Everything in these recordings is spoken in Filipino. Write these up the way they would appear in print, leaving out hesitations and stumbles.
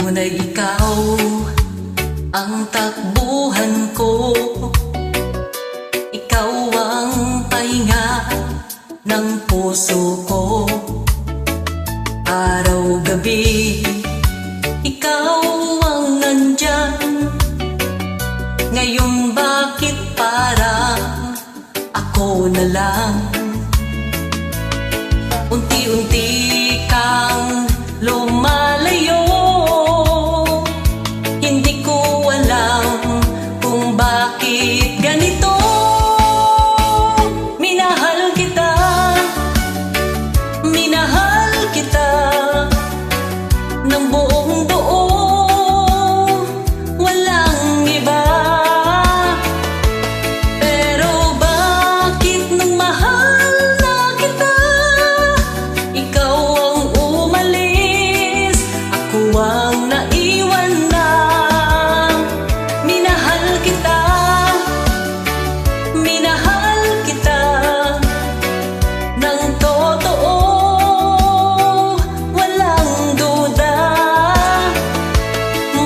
Ngunit ikaw ang takbuhan ko, ikaw ang pahinga ng puso ko. Araw-gabi, ikaw ang nandyan. Ngayon bakit parang ako na lang? Unti-unti kang lumalayo. Hindi ko alam kung bakit ganito. Minahal kita, minahal kita ng buong buo, walang iba. Pero bakit nung mahal na kita, ikaw ang umalis, ako ang naiwan na. Minahal kita, minahal kita ng totoo, walang duda.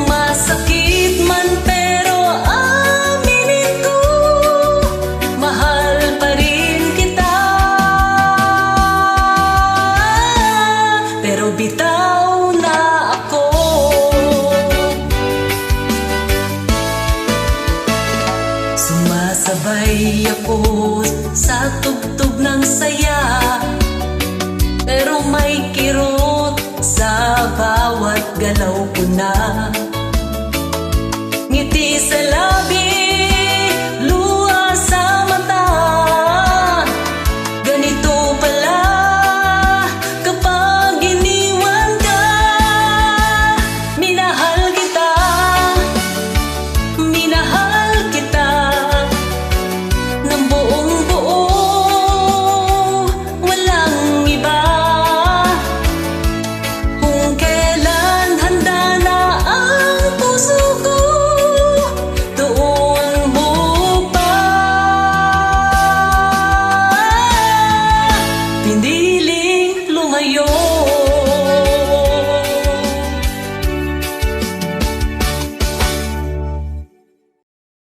Masakit man pero aminin ko, mahal pa rin kita. Pero bitaw na ako. Sumasabay ako sa tugtog ng saya, pero may kirot sa bawat galaw ko na. Ngiti sa